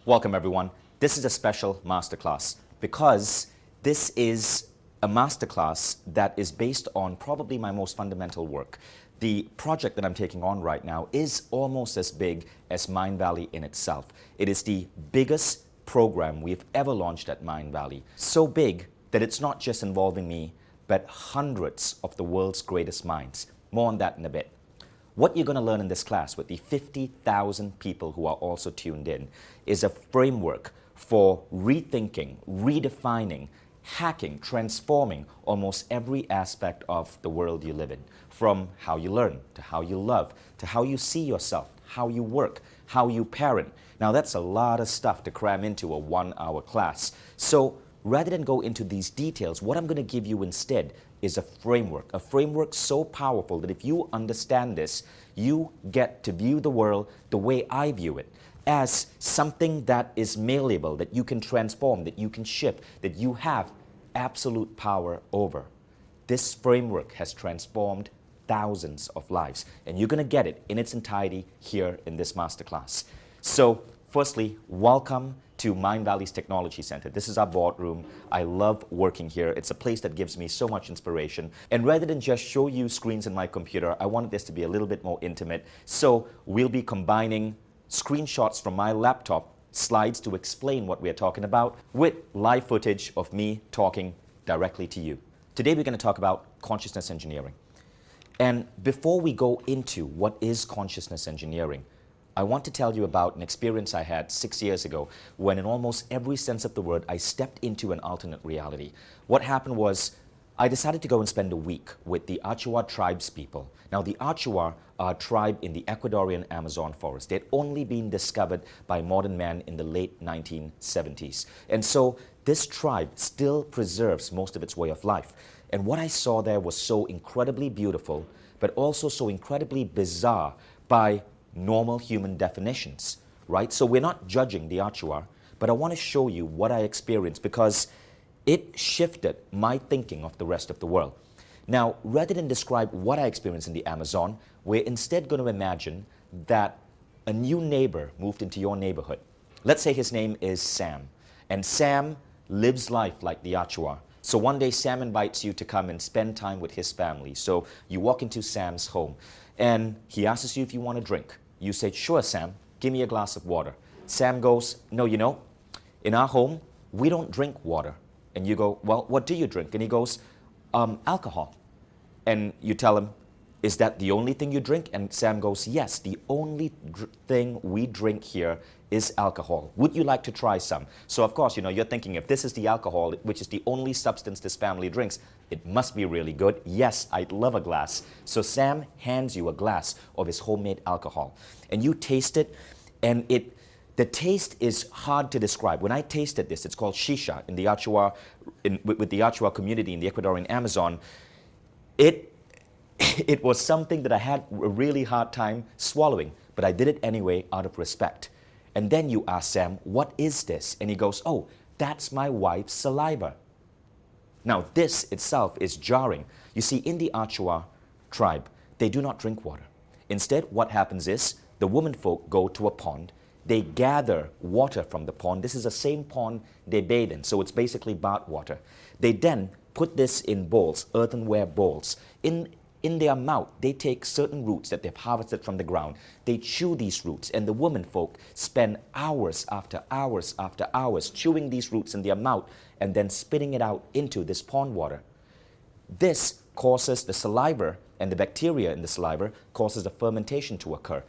Welcome everyone. This is a special masterclass because this is a masterclass that is based on probably my most fundamental work. The project that I'm taking on right now is almost as big as Mindvalley in itself. It is the biggest program we've ever launched at Mindvalley. So big that it's not just involving me, but hundreds of the world's greatest minds. More on that in a bit. What you're going to learn in this class with the 50,000 people who are also tuned in is a framework for rethinking, redefining, hacking, transforming almost every aspect of the world you live in. From how you learn, to how you love, to how you see yourself, how you work, how you parent. Now that's a lot of stuff to cram into a 1-hour class. So rather than go into these details, what I'm going to give you instead is a framework so powerful that if you understand this, you get to view the world the way I view it, as something that is malleable, that you can transform, that you can shift, that you have absolute power over. This framework has transformed thousands of lives, and you're going to get it in its entirety here in this masterclass. So, firstly, welcome to Mindvalley's Technology Center. This is our boardroom. I love working here. It's a place that gives me so much inspiration. And rather than just show you screens in my computer, I wanted this to be a little bit more intimate. So we'll be combining screenshots from my laptop, slides to explain what we're talking about, with live footage of me talking directly to you. Today we're going to talk about consciousness engineering. And before we go into what is consciousness engineering, I want to tell you about an experience I had 6 years ago when in almost every sense of the word I stepped into an alternate reality. What happened was I decided to go and spend a week with the Achuar tribes people. Now the Achuar are a tribe in the Ecuadorian Amazon forest. They had only been discovered by modern man in the late 1970s. And so this tribe still preserves most of its way of life. And what I saw there was so incredibly beautiful, but also so incredibly bizarre by normal human definitions, right? So we're not judging the Achuar, but I want to show you what I experienced because it shifted my thinking of the rest of the world. Now, rather than describe what I experienced in the Amazon, we're instead going to imagine that a new neighbor moved into your neighborhood. Let's say his name is Sam, and Sam lives life like the Achuar. So one day Sam invites you to come and spend time with his family. So you walk into Sam's home, and he asks you if you want a drink. You say, sure, Sam, give me a glass of water. Sam goes, no, you know, in our home, we don't drink water. And you go, well, what do you drink? And he goes, alcohol. And you tell him, is that the only thing you drink? And Sam goes, yes, the only thing we drink here is alcohol. Would you like to try some? So of course, you know, you're thinking if this is the alcohol, which is the only substance this family drinks, it must be really good. Yes, I'd love a glass. So Sam hands you a glass of his homemade alcohol. And you taste it, and the taste is hard to describe. When I tasted this, it's called shisha in the Achuar, with the Achuar community in the Ecuadorian Amazon. It was something that I had a really hard time swallowing, but I did it anyway out of respect. And then you ask Sam, what is this? And he goes, oh, that's my wife's saliva. Now this itself is jarring. You see, in the Achuar tribe, they do not drink water. Instead, what happens is the women folk go to a pond. They gather water from the pond. This is the same pond they bathe in, so it's basically bath water. They then put this in bowls, earthenware bowls. In their mouth, they take certain roots that they've harvested from the ground. They chew these roots, and the women folk spend hours after hours after hours chewing these roots in their mouth and then spitting it out into this pond water. This causes the saliva, and the bacteria in the saliva causes the fermentation to occur.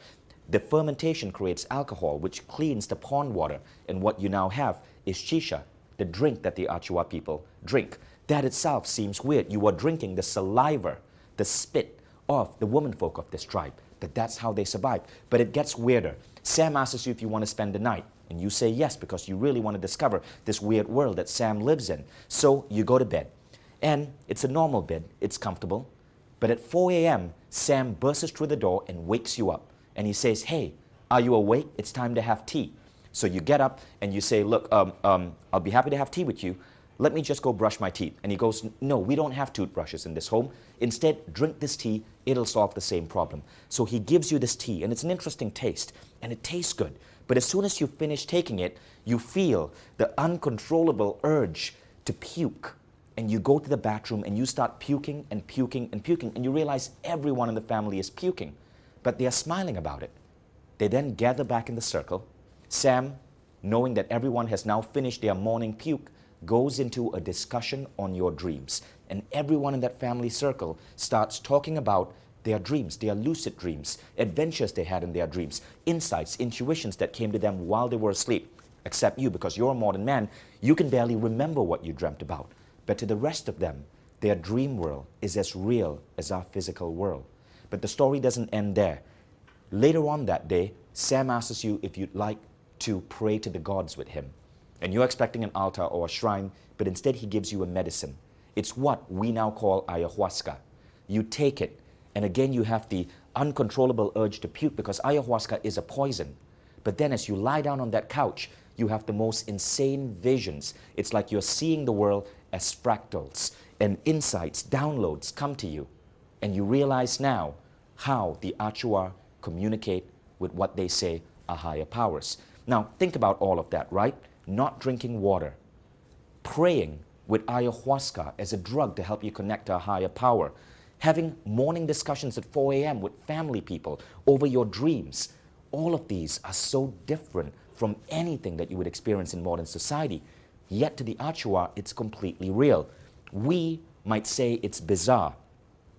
The fermentation creates alcohol, which cleans the pond water, and what you now have is shisha, the drink that the Achuar people drink. That itself seems weird. You are drinking the saliva, the spit of the womenfolk of this tribe, that's how they survive. But it gets weirder. Sam asks you if you want to spend the night, and you say yes because you really want to discover this weird world that Sam lives in. So you go to bed, and it's a normal bed, it's comfortable, but at 4 a.m., Sam bursts through the door and wakes you up, and he says, hey, are you awake? It's time to have tea. So you get up and you say, look, I'll be happy to have tea with you. Let me just go brush my teeth. And he goes, no, we don't have toothbrushes in this home. Instead, drink this tea. It'll solve the same problem. So he gives you this tea, and it's an interesting taste, and it tastes good. But as soon as you finish taking it, you feel the uncontrollable urge to puke. And you go to the bathroom and you start puking and puking and puking, and you realize everyone in the family is puking, but they are smiling about it. They then gather back in the circle. Sam, knowing that everyone has now finished their morning puke, goes into a discussion on your dreams. And everyone in that family circle starts talking about their dreams, their lucid dreams, adventures they had in their dreams, insights, intuitions that came to them while they were asleep. Except you, because you're a modern man, you can barely remember what you dreamt about. But to the rest of them, their dream world is as real as our physical world. But the story doesn't end there. Later on that day, Sam asks you if you'd like to pray to the gods with him. And you're expecting an altar or a shrine, but instead he gives you a medicine. It's what we now call ayahuasca. You take it, and again you have the uncontrollable urge to puke because ayahuasca is a poison. But then as you lie down on that couch, you have the most insane visions. It's like you're seeing the world as fractals, and insights, downloads come to you. And you realize now how the Achua communicate with what they say are higher powers. Now, think about all of that, right? Not drinking water, praying with ayahuasca as a drug to help you connect to a higher power, having morning discussions at 4 a.m. with family people over your dreams. All of these are so different from anything that you would experience in modern society. Yet to the Achua, it's completely real. We might say it's bizarre,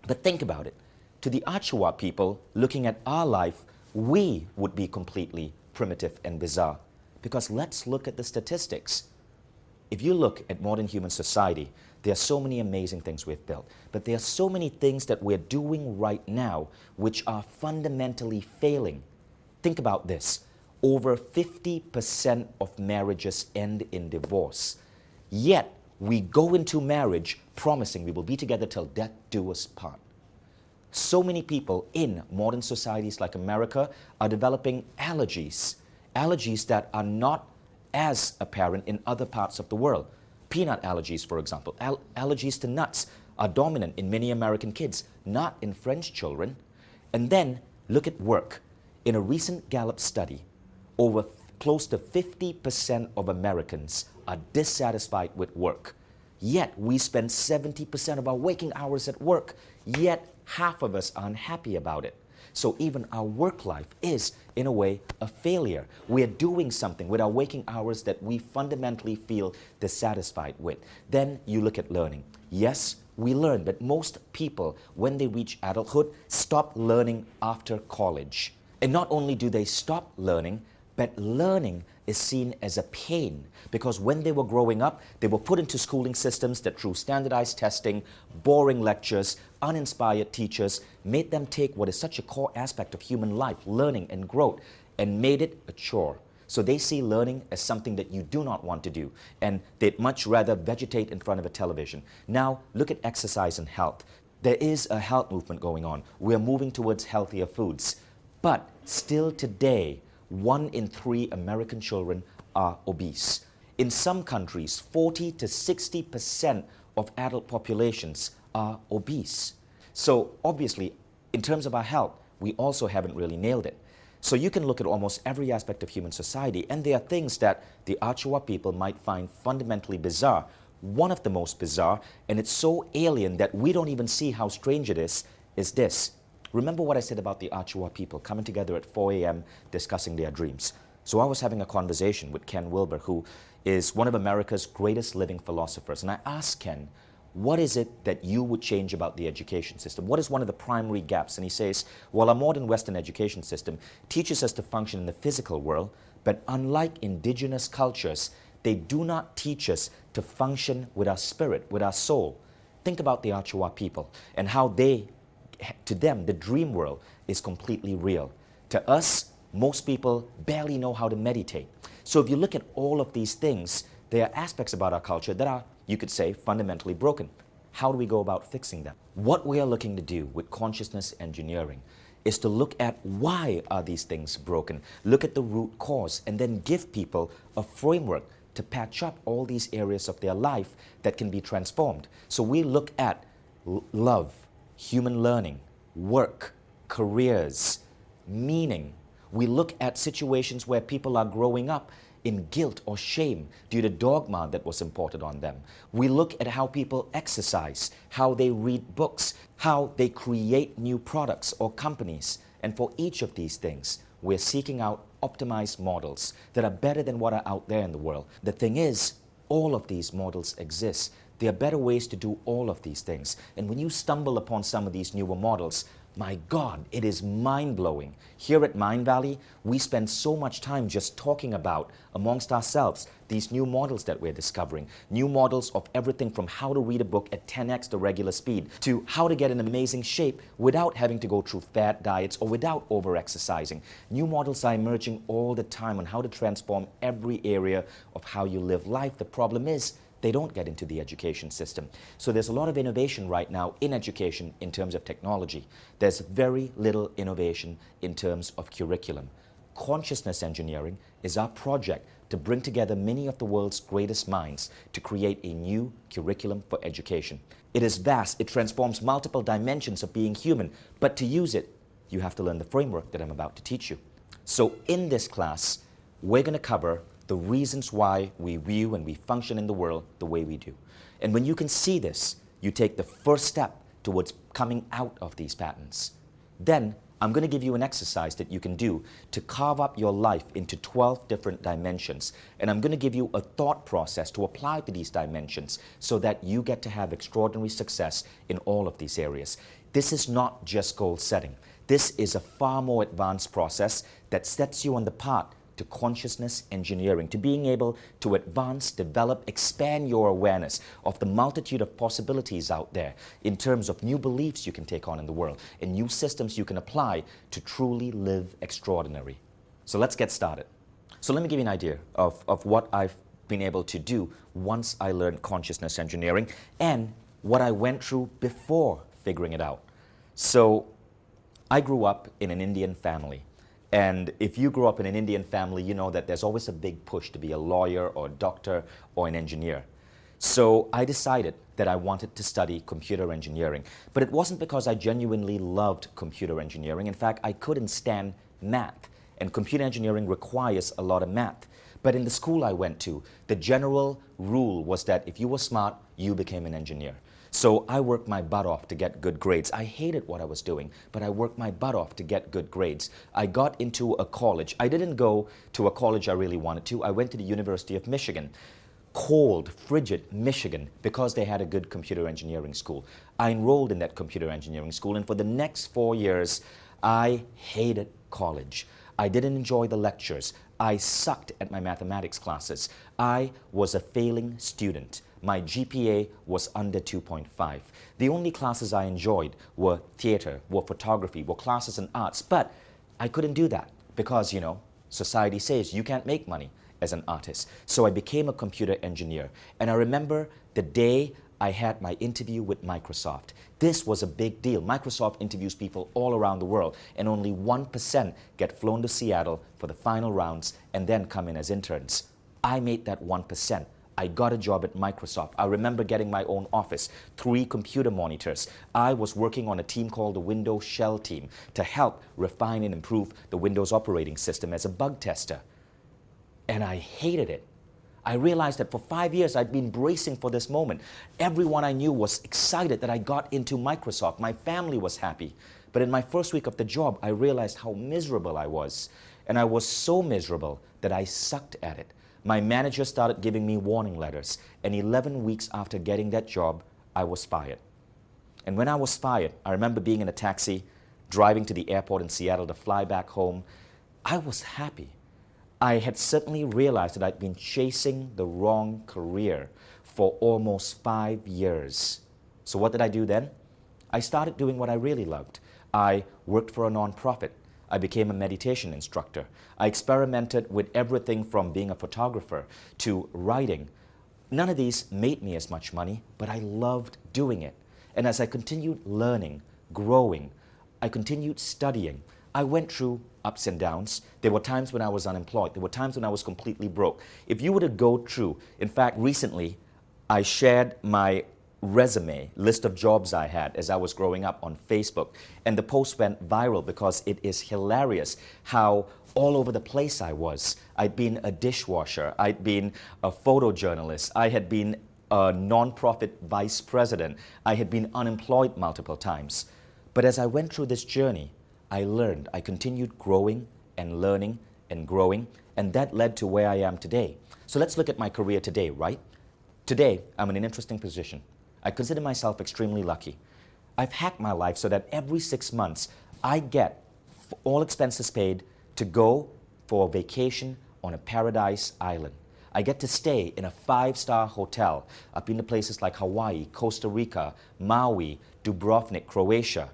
but think about it. To the Achua people looking at our life, we would be completely primitive and bizarre. Because let's look at the statistics. If you look at modern human society, there are so many amazing things we've built, but there are so many things that we're doing right now which are fundamentally failing. Think about this. Over 50% of marriages end in divorce. Yet, we go into marriage promising we will be together till death do us part. So many people in modern societies like America are developing allergies. Allergies that are not as apparent in other parts of the world. Peanut allergies, for example. Allergies to nuts are dominant in many American kids, not in French children. And then look at work. In a recent Gallup study, close to 50% of Americans are dissatisfied with work. Yet we spend 70% of our waking hours at work, yet half of us are unhappy about it. So even our work life is, in a way, a failure. We're doing something with our waking hours that we fundamentally feel dissatisfied with. Then you look at learning. Yes, we learn, but most people, when they reach adulthood, stop learning after college. And not only do they stop learning, but learning is seen as a pain, because when they were growing up, they were put into schooling systems that through standardized testing, boring lectures, uninspired teachers, made them take what is such a core aspect of human life, learning and growth, and made it a chore. So they see learning as something that you do not want to do, and they'd much rather vegetate in front of a television. Now, look at exercise and health. There is a health movement going on. We're moving towards healthier foods. But still today, 1 in 3 American children are obese. In some countries, 40 to 60% of adult populations are obese. So obviously, in terms of our health, we also haven't really nailed it. So you can look at almost every aspect of human society, and there are things that the Achua people might find fundamentally bizarre. One of the most bizarre, and it's so alien that we don't even see how strange it is this. Remember what I said about the Achua people coming together at 4 a.m. discussing their dreams. So I was having a conversation with Ken Wilber, who is one of America's greatest living philosophers. And I asked Ken, what is it that you would change about the education system? What is one of the primary gaps? And he says, well, our modern Western education system teaches us to function in the physical world, but unlike indigenous cultures, they do not teach us to function with our spirit, with our soul. Think about the Achua people and how to them, the dream world is completely real. To us, most people barely know how to meditate. So if you look at all of these things, there are aspects about our culture that are, you could say, fundamentally broken. How do we go about fixing them? What we are looking to do with consciousness engineering is to look at why are these things broken, look at the root cause, and then give people a framework to patch up all these areas of their life that can be transformed. So we look at love, human learning, work, careers, meaning, We look at situations where people are growing up in guilt or shame due to dogma that was imported on them. We look at how people exercise, how they read books, how they create new products or companies. And for each of these things, we're seeking out optimized models that are better than what are out there in the world. The thing is, all of these models exist. There are better ways to do all of these things. And when you stumble upon some of these newer models, my God, it is mind-blowing. Here at Mindvalley, we spend so much time just talking about, amongst ourselves, these new models that we're discovering. New models of everything from how to read a book at 10x the regular speed to how to get in amazing shape without having to go through fad diets or without over-exercising. New models are emerging all the time on how to transform every area of how you live life. The problem is, they don't get into the education system. So there's a lot of innovation right now in education in terms of technology. There's very little innovation in terms of curriculum. Consciousness engineering is our project to bring together many of the world's greatest minds to create a new curriculum for education. It is vast, it transforms multiple dimensions of being human, but to use it, you have to learn the framework that I'm about to teach you. So in this class, we're going to cover the reasons why we view and we function in the world the way we do. And when you can see this, you take the first step towards coming out of these patterns. Then I'm going to give you an exercise that you can do to carve up your life into 12 different dimensions. And I'm going to give you a thought process to apply to these dimensions so that you get to have extraordinary success in all of these areas. This is not just goal setting. This is a far more advanced process that sets you on the path to consciousness engineering, to being able to advance, develop, expand your awareness of the multitude of possibilities out there in terms of new beliefs you can take on in the world and new systems you can apply to truly live extraordinary. So let's get started. So let me give you an idea of what I've been able to do once I learned consciousness engineering and what I went through before figuring it out. So I grew up in an Indian family. And if you grew up in an Indian family, you know that there's always a big push to be a lawyer or a doctor or an engineer. So I decided that I wanted to study computer engineering. But it wasn't because I genuinely loved computer engineering. In fact, I couldn't stand math. And computer engineering requires a lot of math. But in the school I went to, the general rule was that if you were smart, you became an engineer. So I worked my butt off to get good grades. I hated what I was doing, but I worked my butt off to get good grades. I got into a college. I didn't go to a college I really wanted to. I went to the University of Michigan. Cold, frigid Michigan, because they had a good computer engineering school. I enrolled in that computer engineering school, and for the next 4 years, I hated college. I didn't enjoy the lectures. I sucked at my mathematics classes. I was a failing student. My GPA was under 2.5. The only classes I enjoyed were theater, were photography, were classes in arts, but I couldn't do that because, you know, society says you can't make money as an artist. So I became a computer engineer. And I remember the day I had my interview with Microsoft. This was a big deal. Microsoft interviews people all around the world, and only 1% get flown to Seattle for the final rounds and then come in as interns. I made that 1%. I got a job at Microsoft. I remember getting my own office, 3 computer monitors. I was working on a team called the Windows Shell team to help refine and improve the Windows operating system as a bug tester. And I hated it. I realized that for 5 years I'd been bracing for this moment. Everyone I knew was excited that I got into Microsoft. My family was happy. But in my first week of the job, I realized how miserable I was. And I was so miserable that I sucked at it. My manager started giving me warning letters, and 11 weeks after getting that job, I was fired. And when I was fired, I remember being in a taxi, driving to the airport in Seattle to fly back home. I was happy. I had certainly realized that I'd been chasing the wrong career for almost 5 years. So what did I do then? I started doing what I really loved. I worked for a nonprofit. I became a meditation instructor. I experimented with everything from being a photographer to writing. None of these made me as much money, but I loved doing it. And as I continued learning, growing, I continued studying. I went through ups and downs. There were times when I was unemployed. There were times when I was completely broke. If you were to go through, in fact, recently, I shared my resume, list of jobs I had as I was growing up on Facebook. And the post went viral because it is hilarious how all over the place I was. I'd been a dishwasher, I'd been a photojournalist, I had been a nonprofit vice president, I had been unemployed multiple times. But as I went through this journey, I learned, I continued growing and learning and growing, and that led to where I am today. So let's look at my career today, right? Today, I'm in an interesting position. I consider myself extremely lucky. I've hacked my life so that every 6 months, I get all expenses paid to go for a vacation on a paradise island. I get to stay in a 5-star hotel. I've been to places like Hawaii, Costa Rica, Maui, Dubrovnik, Croatia.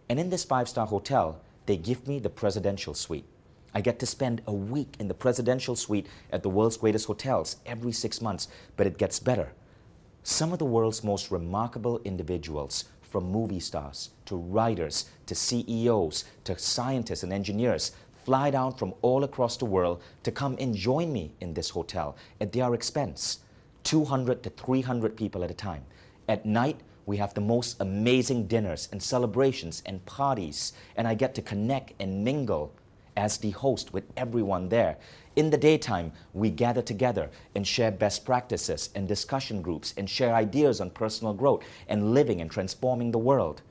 And in this 5-star hotel, they give me the presidential suite. I get to spend a week in the presidential suite at the world's greatest hotels every 6 months, but it gets better. Some of the world's most remarkable individuals, from movie stars to writers to CEOs to scientists and engineers, fly down from all across the world to come and join me in this hotel at their expense. 200 to 300 people at a time. At night, we have the most amazing dinners and celebrations and parties, and I get to connect and mingle as the host with everyone there. In the daytime, we gather together and share best practices and discussion groups and share ideas on personal growth and living and transforming the world.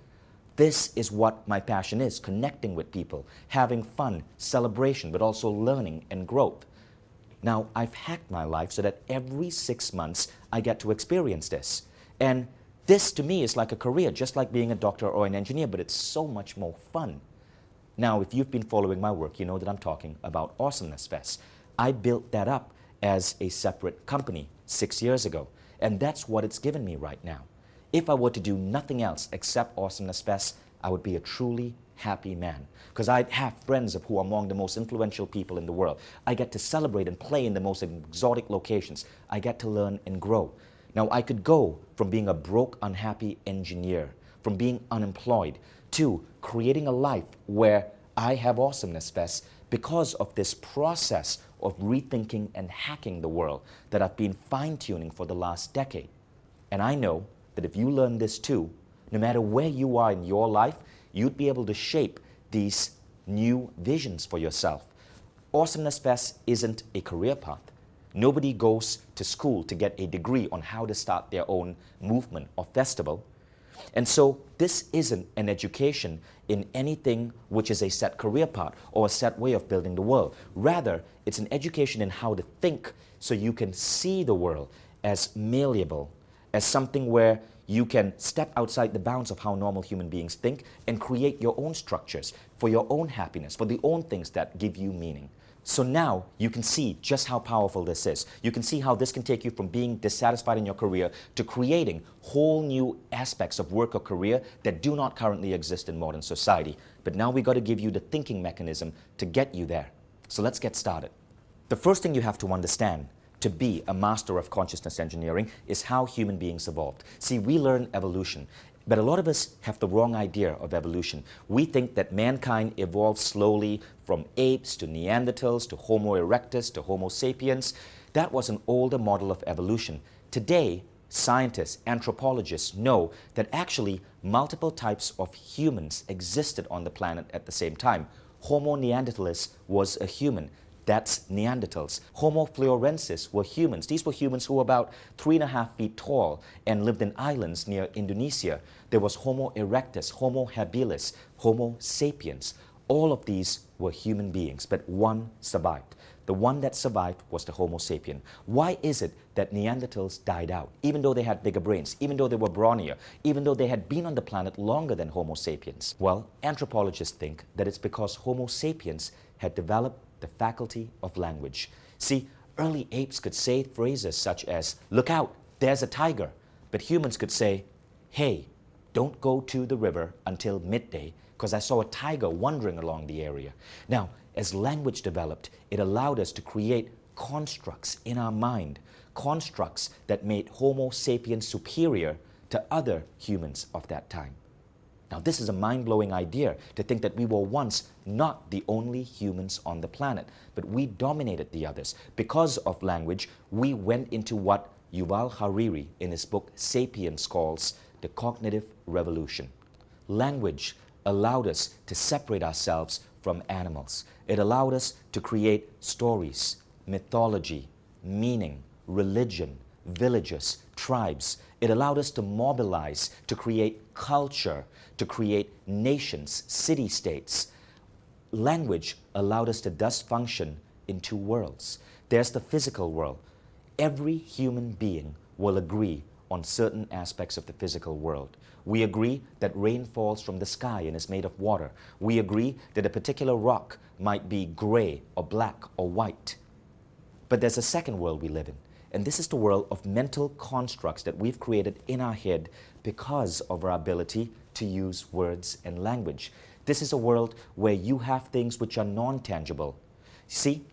This is what my passion is, connecting with people, having fun, celebration, but also learning and growth. Now, I've hacked my life so that every 6 months I get to experience this. And this to me is like a career, just like being a doctor or an engineer, but it's so much more fun. Now, if you've been following my work, you know that I'm talking about Awesomeness Fest. I built that up as a separate company 6 years ago, and that's what it's given me right now. If I were to do nothing else except Awesomeness Fest, I would be a truly happy man, because I'd have friends who are among the most influential people in the world. I get to celebrate and play in the most exotic locations. I get to learn and grow. Now, I could go from being a broke, unhappy engineer, from being unemployed, to creating a life where I have Awesomeness Fest because of this process of rethinking and hacking the world that I've been fine-tuning for the last decade. And I know that if you learn this too, no matter where you are in your life, you'd be able to shape these new visions for yourself. Awesomeness Fest isn't a career path. Nobody goes to school to get a degree on how to start their own movement or festival. And so this isn't an education in anything which is a set career path or a set way of building the world. Rather, it's an education in how to think so you can see the world as malleable, as something where you can step outside the bounds of how normal human beings think and create your own structures for your own happiness, for the own things that give you meaning. So now you can see just how powerful this is. You can see how this can take you from being dissatisfied in your career to creating whole new aspects of work or career that do not currently exist in modern society. But now we got to give you the thinking mechanism to get you there. So let's get started. The first thing you have to understand to be a master of consciousness engineering is how human beings evolved. See, we learn evolution. But a lot of us have the wrong idea of evolution. We think that mankind evolved slowly from apes to Neanderthals to Homo erectus to Homo sapiens. That was an older model of evolution. Today, scientists, anthropologists know that actually multiple types of humans existed on the planet at the same time. Homo neanderthalis was a human. That's Neanderthals. Homo florensis were humans. These were humans who were about 3.5 feet tall and lived in islands near Indonesia. There was Homo erectus, Homo habilis, Homo sapiens. All of these were human beings, but one survived. The one that survived was the Homo sapien. Why is it that Neanderthals died out, even though they had bigger brains, even though they were brawnier, even though they had been on the planet longer than Homo sapiens? Well, anthropologists think that it's because Homo sapiens had developed the faculty of language. See, early apes could say phrases such as, "Look out, there's a tiger." But humans could say, "Hey, don't go to the river until midday because I saw a tiger wandering along the area." Now, as language developed, it allowed us to create constructs in our mind, constructs that made Homo sapiens superior to other humans of that time. Now, this is a mind-blowing idea to think that we were once not the only humans on the planet, but we dominated the others. Because of language, we went into what Yuval Harari, in his book Sapiens, calls the cognitive revolution. Language allowed us to separate ourselves from animals. It allowed us to create stories, mythology, meaning, religion, villages, tribes. It allowed us to mobilize, to create culture, to create nations, city-states. Language allowed us to thus function in two worlds. There's the physical world. Every human being will agree on certain aspects of the physical world. We agree that rain falls from the sky and is made of water. We agree that a particular rock might be gray or black or white. But there's a second world we live in, and this is the world of mental constructs that we've created in our head because of our ability to use words and language. This is a world where you have things which are non-tangible. See,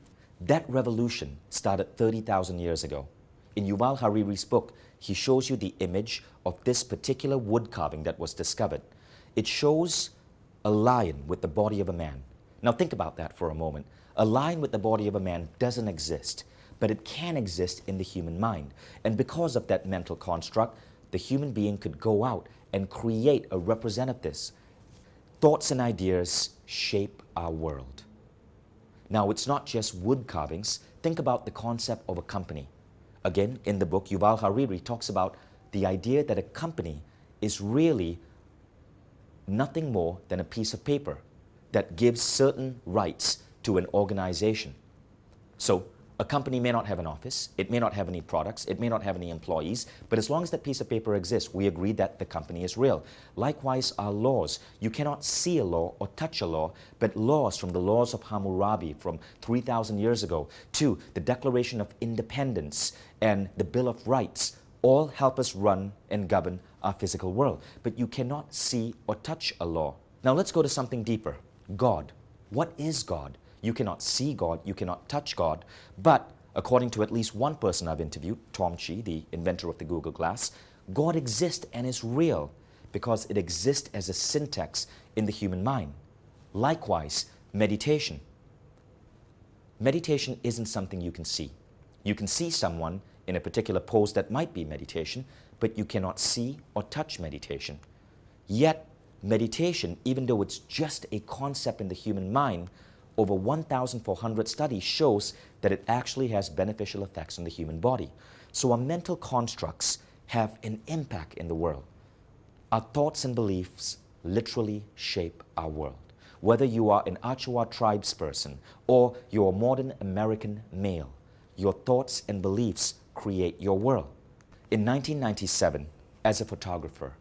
that revolution started 30,000 years ago. In Yuval Harari's book, he shows you the image of this particular wood carving that was discovered. It shows a lion with the body of a man. Now think about that for a moment. A lion with the body of a man doesn't exist, but it can exist in the human mind. And because of that mental construct, the human being could go out and create a representative of this. Thoughts and ideas shape our world. Now, it's not just wood carvings. Think about the concept of a company. Again, in the book, Yuval Harari talks about the idea that a company is really nothing more than a piece of paper that gives certain rights to an organization. So, a company may not have an office, it may not have any products, it may not have any employees, but as long as that piece of paper exists, we agree that the company is real. Likewise, our laws. You cannot see a law or touch a law, but laws, from the laws of Hammurabi from 3,000 years ago to the Declaration of Independence and the Bill of Rights, all help us run and govern our physical world. But you cannot see or touch a law. Now let's go to something deeper. God. What is God? You cannot see God, you cannot touch God, but according to at least one person I've interviewed, Tom Chi, the inventor of the Google Glass, God exists and is real because it exists as a syntax in the human mind. Likewise, meditation. Meditation isn't something you can see. You can see someone in a particular pose that might be meditation, but you cannot see or touch meditation. Yet, meditation, even though it's just a concept in the human mind, over 1,400 studies shows that it actually has beneficial effects on the human body. So our mental constructs have an impact in the world. Our thoughts and beliefs literally shape our world. Whether you are an Achuar tribes person or you're a modern American male, your thoughts and beliefs create your world. In 1997, as a photographer,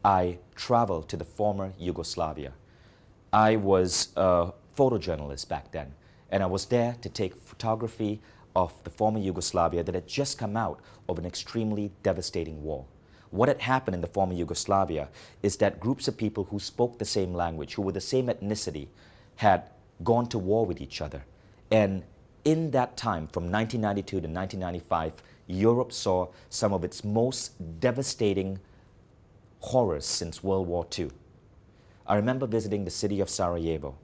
I traveled to the former Yugoslavia. I was a photojournalist back then, and I was there to take photography of the former Yugoslavia that had just come out of an extremely devastating war. What had happened in the former Yugoslavia is that groups of people who spoke the same language, who were the same ethnicity, had gone to war with each other. And in that time, from 1992 to 1995, Europe saw some of its most devastating horrors since World War II. I remember visiting the city of Sarajevo,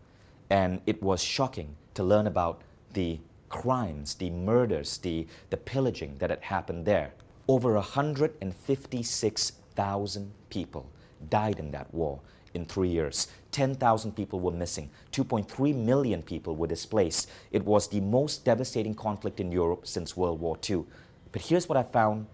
and it was shocking to learn about the crimes, the murders, the pillaging that had happened there. Over 156,000 people died in that war in 3 years. 10,000 people were missing. 2.3 million people were displaced. It was the most devastating conflict in Europe since World War II. But here's what I found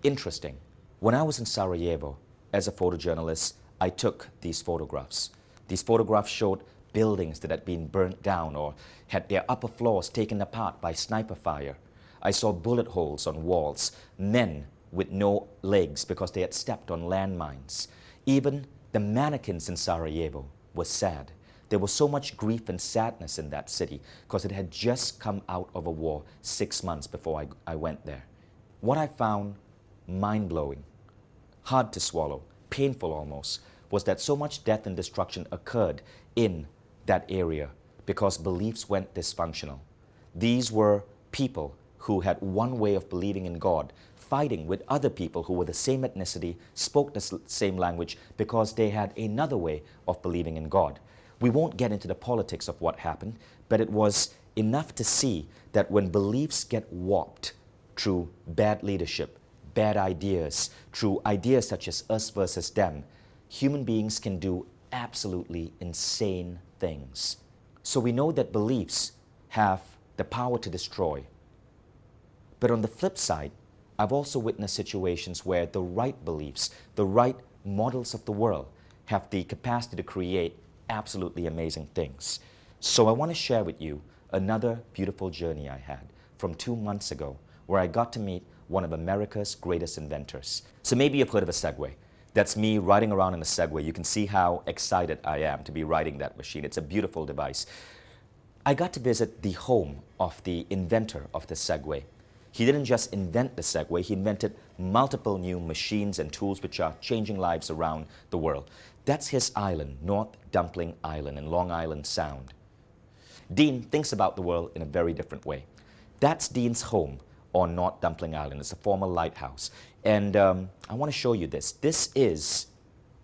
interesting. When I was in Sarajevo as a photojournalist, I took these photographs. These photographs showed buildings that had been burnt down or had their upper floors taken apart by sniper fire. I saw bullet holes on walls, men with no legs because they had stepped on landmines. Even the mannequins in Sarajevo were sad. There was so much grief and sadness in that city because it had just come out of a war 6 months before I went there. What I found mind-blowing, hard to swallow, painful almost, was that so much death and destruction occurred in that area because beliefs went dysfunctional. These were people who had one way of believing in God, fighting with other people who were the same ethnicity, spoke the same language because they had another way of believing in God. We won't get into the politics of what happened, but it was enough to see that when beliefs get warped, through bad leadership, bad ideas, through ideas such as us versus them, human beings can do absolutely insane things. So we know that beliefs have the power to destroy. But on the flip side, I've also witnessed situations where the right beliefs, the right models of the world have the capacity to create absolutely amazing things. So I want to share with you another beautiful journey I had from 2 months ago where I got to meet one of America's greatest inventors. So maybe you've heard of a Segway. That's me riding around in a Segway. You can see how excited I am to be riding that machine. It's a beautiful device. I got to visit the home of the inventor of the Segway. He didn't just invent the Segway, he invented multiple new machines and tools which are changing lives around the world. That's his island, North Dumpling Island in Long Island Sound. Dean thinks about the world in a very different way. That's Dean's home on North Dumpling Island. It's a former lighthouse. And I want to show you this. This is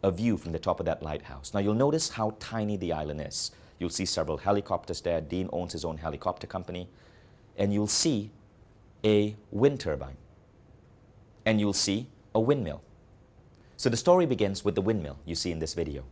a view from the top of that lighthouse. Now you'll notice how tiny the island is. You'll see several helicopters there. Dean owns his own helicopter company. And you'll see a wind turbine. And you'll see a windmill. So the story begins with the windmill you see in this video.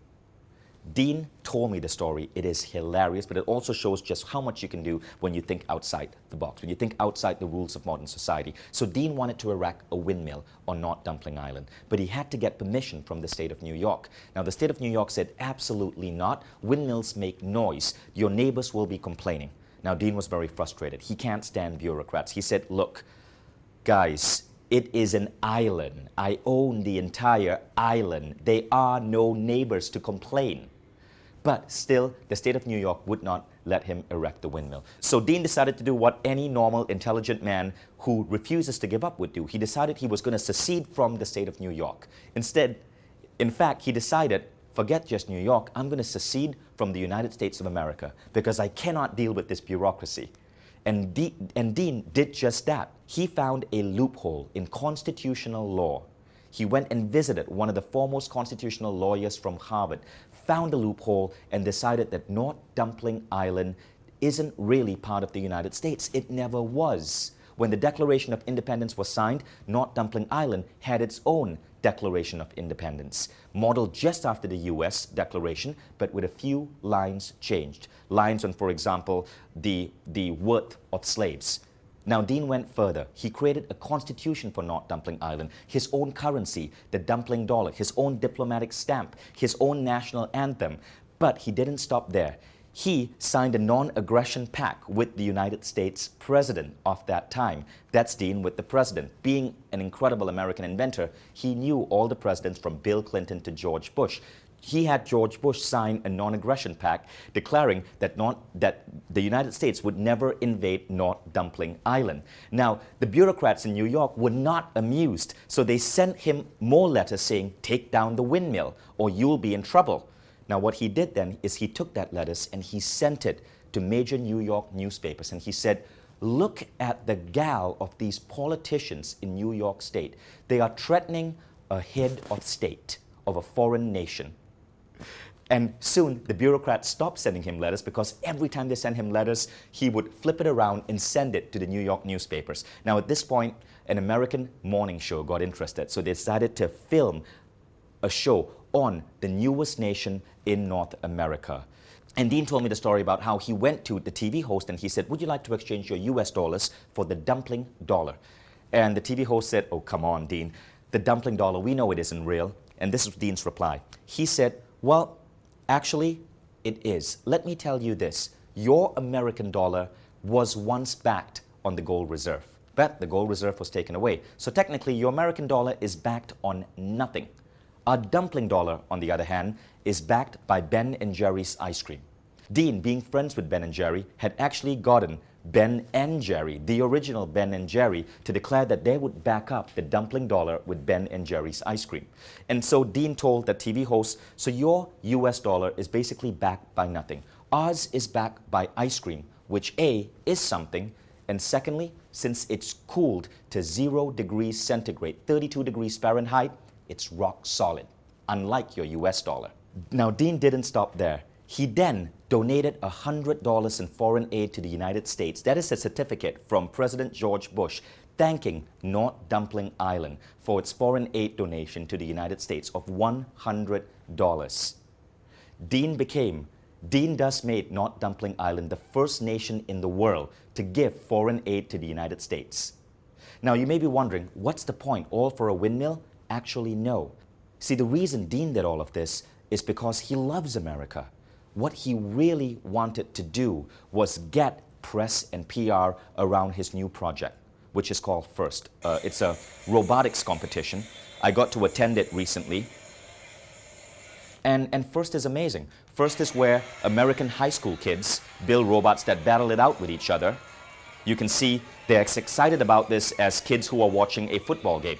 Dean told me the story. It is hilarious, but it also shows just how much you can do when you think outside the box, when you think outside the rules of modern society. So Dean wanted to erect a windmill on North Dumpling Island, but he had to get permission from the state of New York. Now, the state of New York said, absolutely not. Windmills make noise. Your neighbors will be complaining. Now, Dean was very frustrated. He can't stand bureaucrats. He said, look, guys, it is an island. I own the entire island. There are no neighbors to complain. But still, the state of New York would not let him erect the windmill. So Dean decided to do what any normal, intelligent man who refuses to give up would do. He decided he was going to secede from the state of New York. Instead, in fact, he decided, forget just New York, I'm going to secede from the United States of America because I cannot deal with this bureaucracy. And Dean did just that. He found a loophole in constitutional law. He went and visited one of the foremost constitutional lawyers from Harvard, found a loophole, and decided that North Dumpling Island isn't really part of the United States. It never was. When the Declaration of Independence was signed, North Dumpling Island had its own Declaration of Independence, modeled just after the US Declaration, but with a few lines changed. Lines on, for example, the worth of slaves. Now, Dean went further. He created a constitution for North Dumpling Island, his own currency, the dumpling dollar, his own diplomatic stamp, his own national anthem. But he didn't stop there. He signed a non-aggression pact with the United States president of that time. That's Dean with the president. Being an incredible American inventor, he knew all the presidents from Bill Clinton to George Bush. He had George Bush sign a non-aggression pact declaring that the United States would never invade North Dumpling Island. Now, the bureaucrats in New York were not amused, so they sent him more letters saying, take down the windmill or you'll be in trouble. Now, what he did then is he took that letters and he sent it to major New York newspapers and he said, look at the gall of these politicians in New York State. They are threatening a head of state of a foreign nation. And soon the bureaucrats stopped sending him letters because every time they sent him letters, he would flip it around and send it to the New York newspapers. Now at this point, an American morning show got interested, so they decided to film a show on the newest nation in North America. And Dean told me the story about how he went to the TV host and he said, would you like to exchange your US dollars for the dumpling dollar? And the TV host said, oh, come on, Dean. The dumpling dollar, we know it isn't real. And this was Dean's reply. He said, well, actually, it is. Let me tell you this. Your American dollar was once backed on the gold reserve, but the gold reserve was taken away. So technically, your American dollar is backed on nothing. Our dumpling dollar, on the other hand, is backed by Ben and Jerry's ice cream. Dean, being friends with Ben and Jerry, had actually gotten Ben and Jerry, the original Ben and Jerry, to declare that they would back up the dumpling dollar with Ben and Jerry's ice cream. And so Dean told the TV host, so your US dollar is basically backed by nothing. Ours is backed by ice cream, which A, is something, and secondly, since it's cooled to 0 degrees centigrade, 32 degrees Fahrenheit, it's rock solid, unlike your US dollar. Now, Dean didn't stop there. He then donated $100 in foreign aid to the United States. That is a certificate from President George Bush thanking North Dumpling Island for its foreign aid donation to the United States of $100. Dean thus made North Dumpling Island the first nation in the world to give foreign aid to the United States. Now you may be wondering, what's the point? All for a windmill? Actually, no. See, the reason Dean did all of this is because he loves America. What he really wanted to do was get press and PR around his new project, which is called FIRST. It's a robotics competition. I got to attend it recently. And FIRST is amazing. FIRST is where American high school kids build robots that battle it out with each other. You can see they're as excited about this as kids who are watching a football game.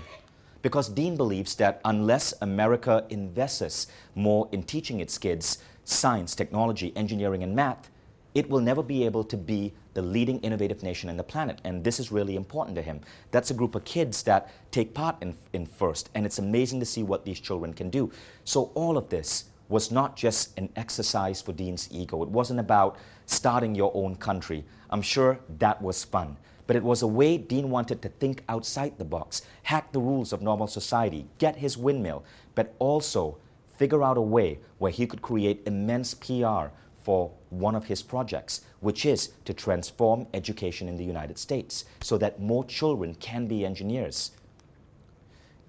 Because Dean believes that unless America invests more in teaching its kids science, technology, engineering, and math, it will never be able to be the leading innovative nation on the planet. And this is really important to him. That's a group of kids that take part in FIRST, and it's amazing to see what these children can do. So all of this was not just an exercise for Dean's ego. It wasn't about starting your own country. I'm sure that was fun. But it was a way Dean wanted to think outside the box, hack the rules of normal society, get his windmill, but also figure out a way where he could create immense PR for one of his projects, which is to transform education in the United States so that more children can be engineers.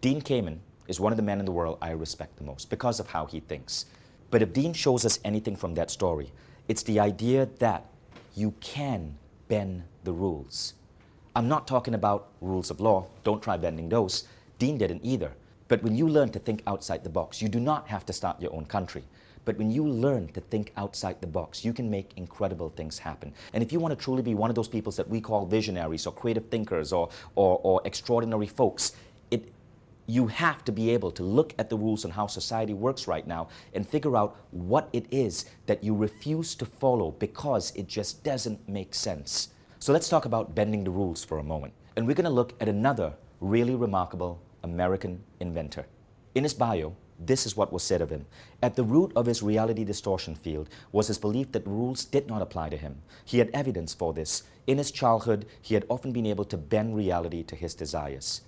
Dean Kamen is one of the men in the world I respect the most because of how he thinks. But if Dean shows us anything from that story, it's the idea that you can bend the rules. I'm not talking about rules of law. Don't try bending those. Dean didn't either. But when you learn to think outside the box, you do not have to start your own country. But when you learn to think outside the box, you can make incredible things happen. And if you want to truly be one of those people that we call visionaries or creative thinkers or extraordinary folks, you have to be able to look at the rules on how society works right now and figure out what it is that you refuse to follow because it just doesn't make sense. So let's talk about bending the rules for a moment. And we're going to look at another really remarkable American inventor. In his bio, this is what was said of him. At the root of his reality distortion field was his belief that rules did not apply to him. He had evidence for this. In his childhood, he had often been able to bend reality to his desires.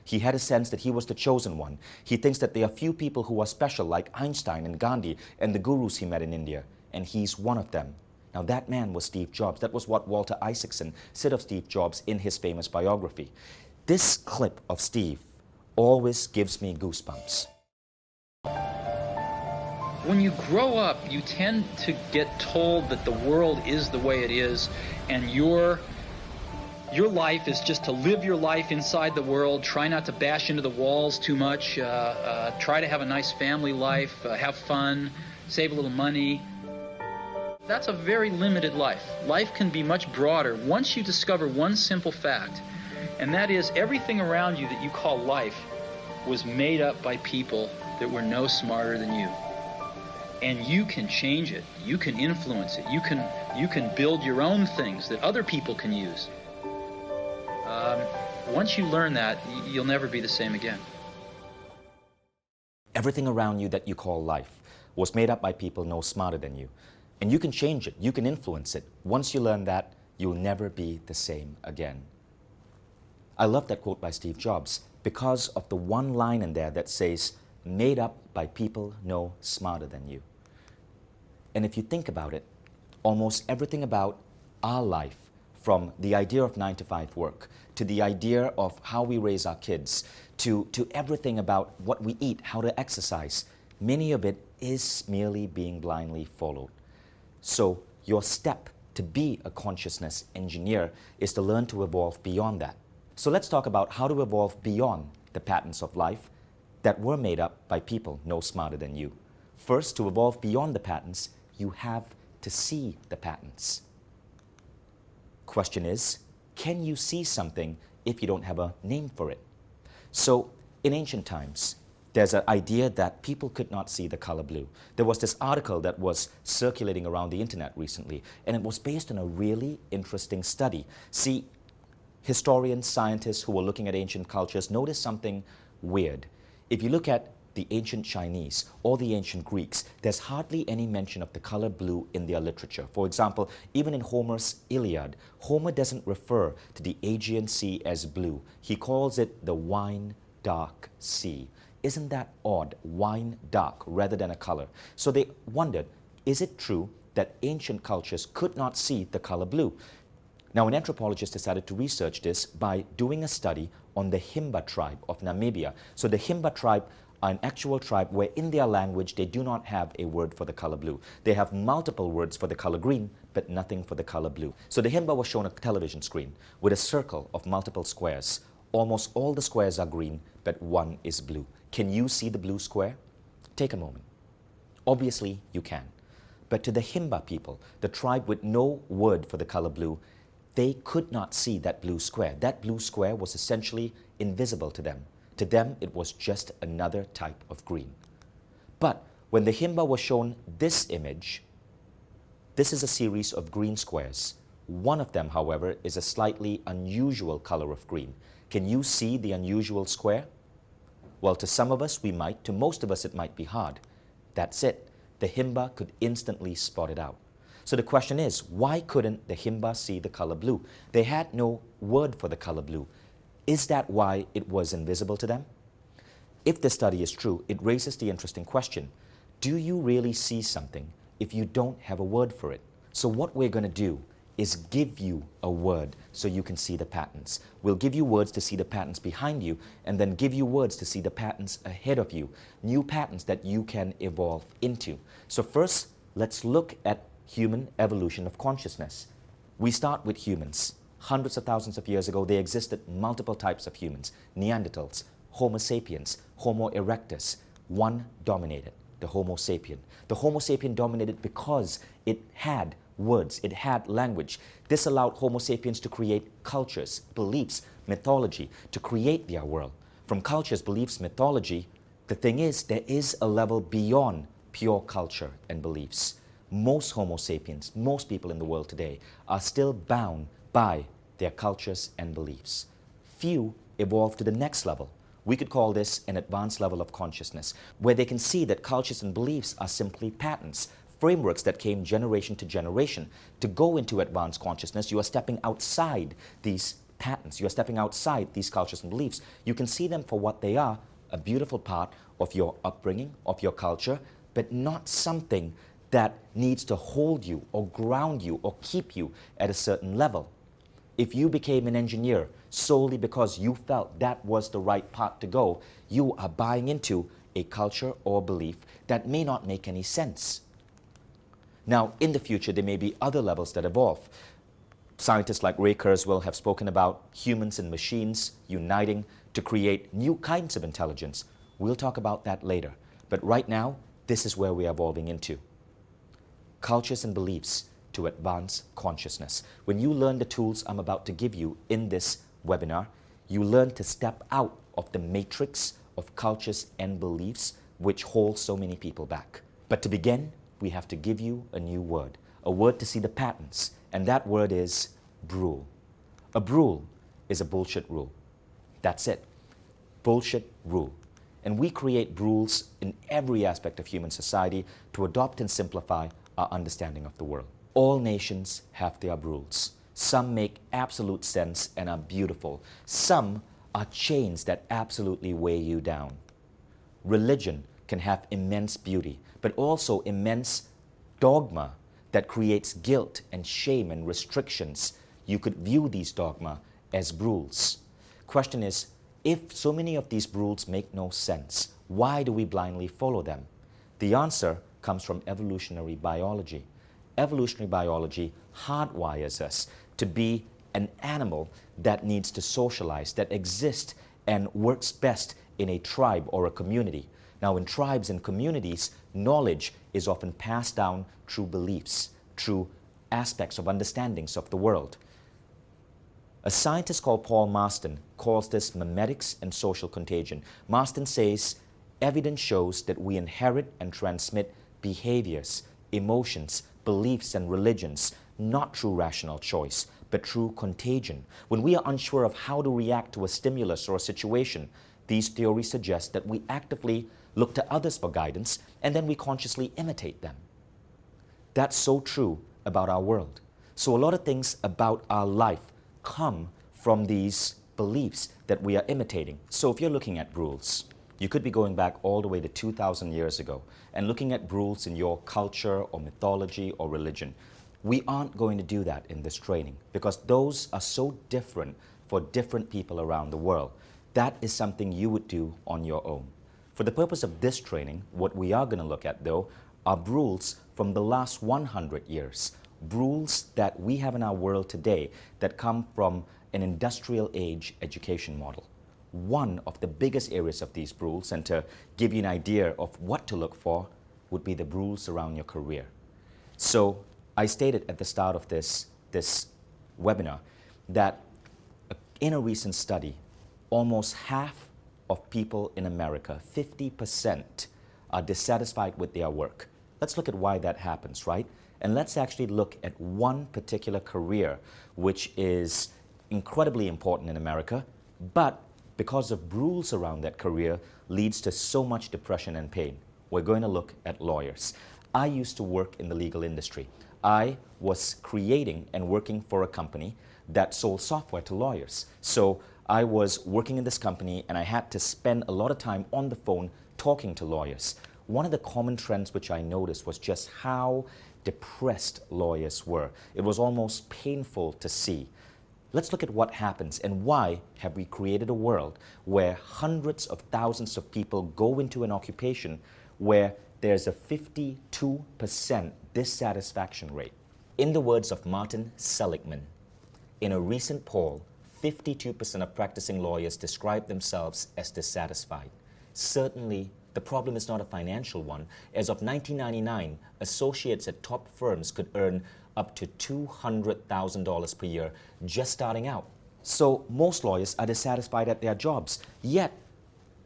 He had a sense that he was the chosen one. He thinks that there are few people who are special like Einstein and Gandhi and the gurus he met in India, and he's one of them. Now that man was Steve Jobs. That was what Walter Isaacson said of Steve Jobs in his famous biography. This clip of Steve always gives me goosebumps. When you grow up, you tend to get told that the world is the way it is, and your life is just to live your life inside the world, try not to bash into the walls too much, try to have a nice family life, have fun, save a little money. That's a very limited life. Life can be much broader once you discover one simple fact, and that is everything around you that you call life was made up by people that were no smarter than you. And you can change it, you can influence it, you can build your own things that other people can use. Once you learn that, you'll never be the same again. Everything around you that you call life was made up by people no smarter than you. And you can change it, you can influence it. Once you learn that, you'll never be the same again. I love that quote by Steve Jobs because of the one line in there that says, made up by people no smarter than you. And if you think about it, almost everything about our life, from the idea of 9-to-5 work, to the idea of how we raise our kids, to everything about what we eat, how to exercise, many of it is merely being blindly followed. So your step to be a consciousness engineer is to learn to evolve beyond that. So let's talk about how to evolve beyond the patterns of life that were made up by people no smarter than you. First, to evolve beyond the patterns, you have to see the patterns. Question is, can you see something if you don't have a name for it? So in ancient times, there's an idea that people could not see the color blue. There was this article that was circulating around the internet recently, and it was based on a really interesting study. See, historians, scientists who were looking at ancient cultures noticed something weird. If you look at the ancient Chinese or the ancient Greeks, there's hardly any mention of the color blue in their literature. For example, even in Homer's Iliad, Homer doesn't refer to the Aegean Sea as blue. He calls it the wine dark sea. Isn't that odd? Wine dark rather than a color. So they wondered, is it true that ancient cultures could not see the color blue? Now, an anthropologist decided to research this by doing a study on the Himba tribe of Namibia. So the Himba tribe are an actual tribe where in their language they do not have a word for the color blue. They have multiple words for the color green, but nothing for the color blue. So the Himba was shown a television screen with a circle of multiple squares. Almost all the squares are green, but one is blue. Can you see the blue square? Take a moment. Obviously, you can. But to the Himba people, the tribe with no word for the color blue, they could not see that blue square. That blue square was essentially invisible to them. To them, it was just another type of green. But when the Himba was shown this image, this is a series of green squares. One of them, however, is a slightly unusual color of green. Can you see the unusual square? Well, to some of us, we might. To most of us, it might be hard. That's it. The Himba could instantly spot it out. So the question is, why couldn't the Himba see the color blue? They had no word for the color blue. Is that why it was invisible to them? If this study is true, it raises the interesting question, do you really see something if you don't have a word for it? So what we're going to do is give you a word so you can see the patterns. We'll give you words to see the patterns behind you, and then give you words to see the patterns ahead of you, new patterns that you can evolve into. So first, let's look at human evolution of consciousness. We start with humans. Hundreds of thousands of years ago, there existed multiple types of humans. Neanderthals, Homo sapiens, Homo erectus. One dominated, the Homo sapien. The Homo sapien dominated because it had words, it had language. This allowed Homo sapiens to create cultures, beliefs, mythology, to create their world. From cultures, beliefs, mythology, the thing is, there is a level beyond pure culture and beliefs. Most Homo sapiens, most people in the world today, are still bound by their cultures and beliefs. Few evolve to the next level. We could call this an advanced level of consciousness, where they can see that cultures and beliefs are simply patterns, frameworks that came generation to generation. To go into advanced consciousness, you are stepping outside these patterns. You are stepping outside these cultures and beliefs. You can see them for what they are, a beautiful part of your upbringing, of your culture, but not something that needs to hold you or ground you or keep you at a certain level. If you became an engineer solely because you felt that was the right path to go, you are buying into a culture or belief that may not make any sense. Now, in the future, there may be other levels that evolve. Scientists like Ray Kurzweil have spoken about humans and machines uniting to create new kinds of intelligence. We'll talk about that later. But right now, this is where we are evolving into. Cultures and beliefs to advance consciousness. When you learn the tools I'm about to give you in this webinar, you learn to step out of the matrix of cultures and beliefs which hold so many people back. But to begin, we have to give you a new word, a word to see the patterns, and that word is rule. A rule is a bullshit rule. That's it. Bullshit rule. And we create rules in every aspect of human society to adopt and simplify our understanding of the world. All nations have their rules. Some make absolute sense and are beautiful. Some are chains that absolutely weigh you down. Religion can have immense beauty, but also immense dogma that creates guilt and shame and restrictions. You could view these dogma as rules. Question is, if so many of these rules make no sense, why do we blindly follow them? The answer comes from evolutionary biology. Evolutionary biology hardwires us to be an animal that needs to socialize, that exists and works best in a tribe or a community. Now, in tribes and communities, knowledge is often passed down through beliefs, through aspects of understandings of the world. A scientist called Paul Marston calls this memetics and social contagion. Marston says, evidence shows that we inherit and transmit behaviors, emotions, beliefs, and religions, not through rational choice, but through contagion. When we are unsure of how to react to a stimulus or a situation, these theories suggest that we actively look to others for guidance and then we consciously imitate them. That's so true about our world. So a lot of things about our life come from these beliefs that we are imitating. So if you're looking at rules, you could be going back all the way to 2,000 years ago and looking at rules in your culture or mythology or religion. We aren't going to do that in this training because those are so different for different people around the world. That is something you would do on your own. For the purpose of this training, what we are going to look at though are rules from the last 100 years. Rules that we have in our world today that come from an industrial age education model. One of the biggest areas of these rules, and to give you an idea of what to look for, would be the rules around your career. So I stated at the start of this webinar that in a recent study, almost half of people in America, 50%, are dissatisfied with their work. Let's look at why that happens, right? And let's actually look at one particular career which is incredibly important in America, but because of rules around that career leads to so much depression and pain. We're going to look at lawyers. I used to work in the legal industry. I was creating and working for a company that sold software to lawyers. So I was working in this company and I had to spend a lot of time on the phone talking to lawyers. One of the common trends which I noticed was just how depressed lawyers were. It was almost painful to see. Let's look at what happens and why have we created a world where hundreds of thousands of people go into an occupation where there's a 52% dissatisfaction rate. In the words of Martin Seligman, in a recent poll, 52% of practicing lawyers describe themselves as dissatisfied. Certainly, the problem is not a financial one. As of 1999, associates at top firms could earn up to $200,000 per year just starting out. So most lawyers are dissatisfied at their jobs. Yet,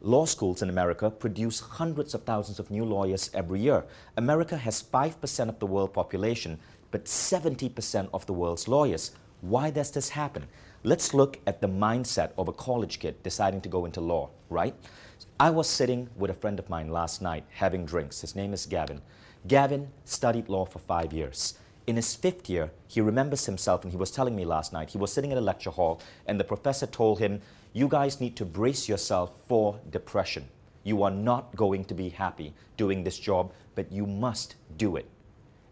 law schools in America produce hundreds of thousands of new lawyers every year. America has 5% of the world population, but 70% of the world's lawyers. Why does this happen? Let's look at the mindset of a college kid deciding to go into law, right? I was sitting with a friend of mine last night having drinks. His name is Gavin. Gavin studied law for 5 years. In his 5th year, he remembers himself, and he was telling me last night, he was sitting in a lecture hall, and the professor told him, you guys need to brace yourself for depression. You are not going to be happy doing this job, but you must do it.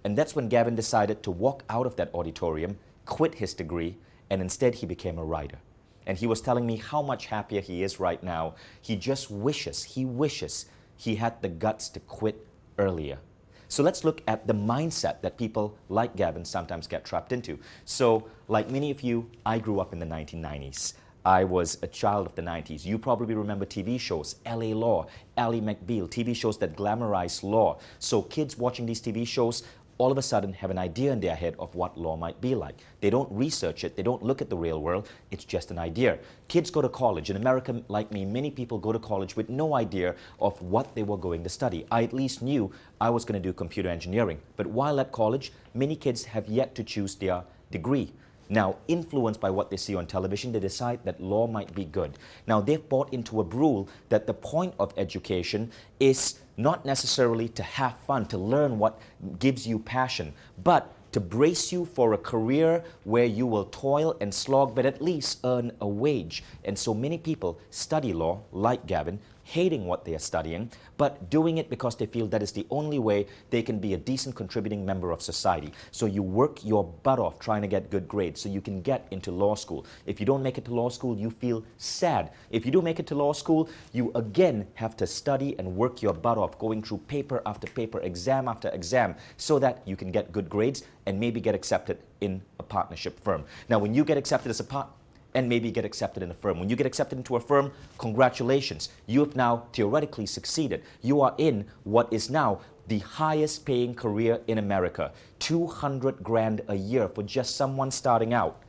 And that's when Gavin decided to walk out of that auditorium, quit his degree, and instead he became a writer. And he was telling me how much happier he is right now. He just wishes he had the guts to quit earlier. So let's look at the mindset that people like Gavin sometimes get trapped into. So like many of you, I grew up in the 1990s. I was a child of the 90s. You probably remember TV shows, LA Law, Ally McBeal, TV shows that glamorize law. So kids watching these TV shows all of a sudden have an idea in their head of what law might be like. They don't research it, they don't look at the real world, it's just an idea. Kids go to college. In America, like me, many people go to college with no idea of what they were going to study. I at least knew I was going to do computer engineering. But while at college, many kids have yet to choose their degree. Now, influenced by what they see on television, they decide that law might be good. Now, they've bought into a rule that the point of education is not necessarily to have fun, to learn what gives you passion, but to brace you for a career where you will toil and slog, but at least earn a wage. And so many people study law, like Gavin, hating what they are studying, but doing it because they feel that is the only way they can be a decent contributing member of society. So you work your butt off trying to get good grades so you can get into law school. If you don't make it to law school, you feel sad. If you do make it to law school, you again have to study and work your butt off, going through paper after paper, exam after exam, so that you can get good grades and maybe get accepted in a partnership firm. Now, when you get accepted as a partner, and maybe get accepted in a firm. When you get accepted into a firm, congratulations. You have now theoretically succeeded. You are in what is now the highest paying career in America. 200 grand a year for just someone starting out.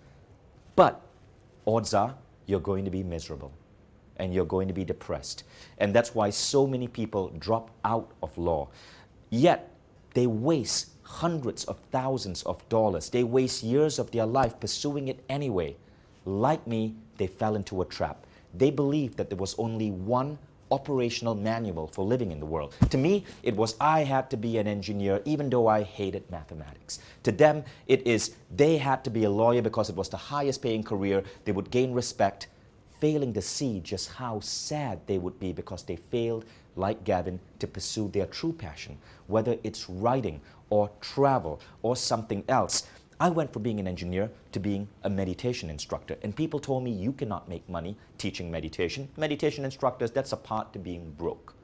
But odds are you're going to be miserable and you're going to be depressed. And that's why so many people drop out of law. Yet they waste hundreds of thousands of dollars. They waste years of their life pursuing it anyway. Like me, they fell into a trap. they believed that there was only one operational manual for living in the world. To me, it was I had to be an engineer even though I hated mathematics. To them, it is they had to be a lawyer because it was the highest paying career, they would gain respect, failing to see just how sad they would be because they failed, like Gavin, to pursue their true passion, whether it's writing or travel or something else. I went from being an engineer to being a meditation instructor, and people told me you cannot make money teaching meditation. Meditation instructors, that's a part to being broke.